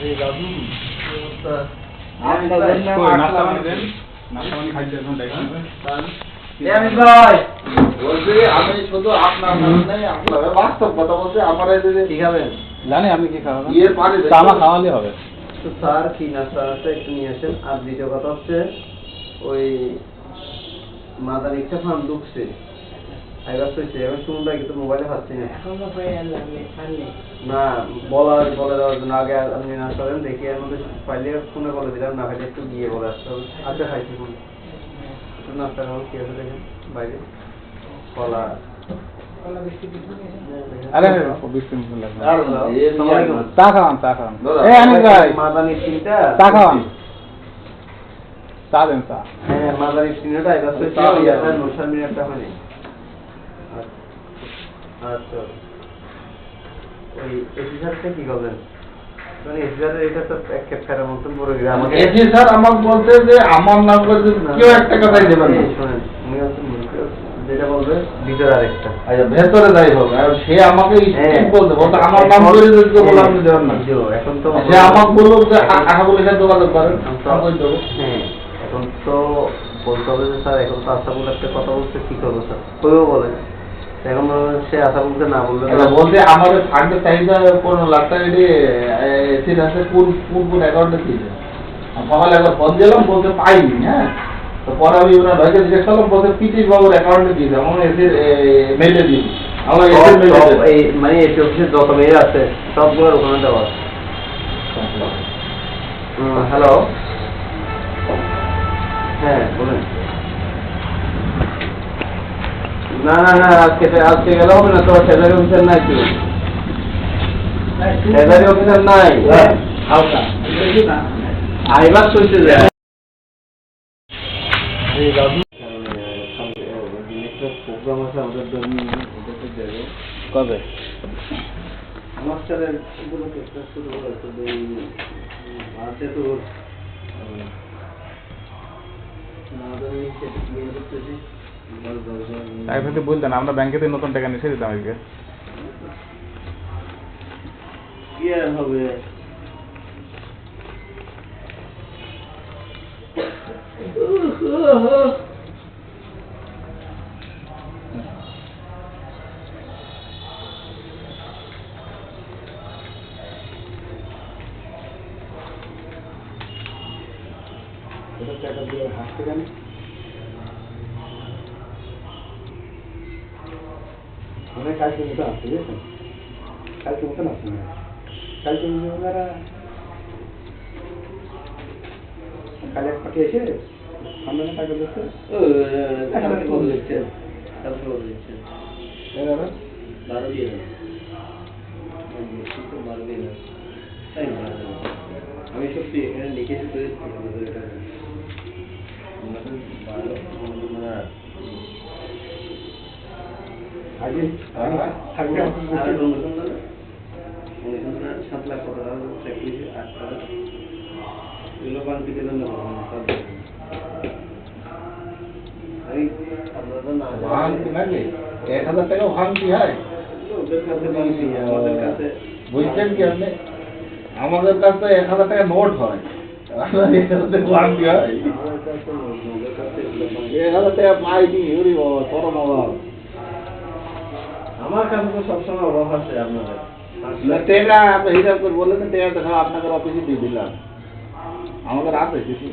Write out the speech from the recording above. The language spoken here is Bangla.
এই দাদু অবস্থা আমি শুধু আপনার বাস্তব কথা বলছি। আমার কি খাবেন জানি আপনি কি খাবেন? ইয়ের পানি চামা খাওয়ালে হবে তো স্যার। কি নাস্তা আছে একটু নিয়ে আসেন। আর দ্বিতীয় কথা হচ্ছে ওই মাদার ইচ্ছা ফান ঢুকছে এখন শুনটা কিন্তু মোবাইলে পাচ্ছি না। না বলে দেওয়ার জন্য আগে আপনি না করেন দেখি এর মধ্যে পাইলে ফোনে বলে দিলাম, না খাইলে একটু গিয়ে বলে আসতে হবে। আচ্ছা খাইছি ফোন একটু নাস্তা খাবো। কি আছে দেখেন বাইরে কলা মাদানির চিন্তা চা খাওয়ান। চা দেন চা। হ্যাঁ মাদানির চিন্তাটা নৌসার মিনিটটা হয়নি। আচ্ছা ওই এসি স্যারটা কি করবেন? মানে এসি স্যারের এটা তো এক ফেরার মতন পড়ে গেছে আমাকে। এসি স্যার আমাকে বলতে যে আমার নাম করে কেউ একটা কথাই দেবেন না। শুনেন উনি হচ্ছে যেটা বলবে ভিতরে আরেকটা। আচ্ছা ভেতরে যাই হোক আর সে আমাকে ঠিক বলতে বলতে আমার নাম করে দিতে বললাম আপনি দেবেন না। এখন তো সে আমাকে বলল যে আশা বলে স্যার যোগাযোগ করেন আমি দেবো। হ্যাঁ এখন তো বলতে হবে যে স্যার এখন তো আশা বলে একটা কথা বলতে কি করবো স্যার কইও বলে এখন সে আশা বলতে না বলবে বলতে আমাদের ফান্ডের চাহিদা 15 লাখ টাকা দিয়ে এসির আছে কোন অ্যাকাউন্টে ছিল। সকালে একবার ফোন দিলাম বলতে পাইনি। হ্যাঁ তো পরে আমি ওনার ভাইকে জিজ্ঞেস করলাম বলতে পিটিশ বাবুর অ্যাকাউন্টে দিয়েছে আমার এসির মেলে দিয়েছি। আমার এই মানে এসি অফিসের যত মেয়ে আছে সবগুলোর ওখানে দেওয়া। হ্যালো হ্যাঁ বলেন। না না না আজকে গেলে হবে না। তো সেজারি অফিসার নাই তো সেজারি অফিসার নাই আইবার চলছে যায় প্রোগ্রাম আছে আমাদের কবে আমার স্যার শুরু আছে তো বলতেন আমরা ব্যাংকেতে নতুন টাকা নিয়ে দিতাম আজকে কি আর হবে। হাসতে জানি অনেক কালকে মতো আসছে বুঝেছেন। কালকে মতন আসছে না কালকে ওনারা কাল এক পাখি এসে সামনে টাকা দিচ্ছে কালকে বলে দিচ্ছে বারো দিয়ে বারো দিয়ে তাই আমি সত্যি এখানে লিখেছি তো আগে 7 লাখ টাকা চাকরি 8 টাকা এগুলো বাংটি দিলেন না एक हजार টাকা ভাঙতি হয় বুঝছেন কি আপনি? আমাদের কাছে 1000 টাকা নোট হয় 1000 টাকা পাইনি আমার কাছে তো সবসময় অভাব আছে। আপনাদের টাকা আপনি হিসাব করে বললেন টাকা আপনাদের অফিসে দিয়ে দিলাম আমাদের আছে কিছু।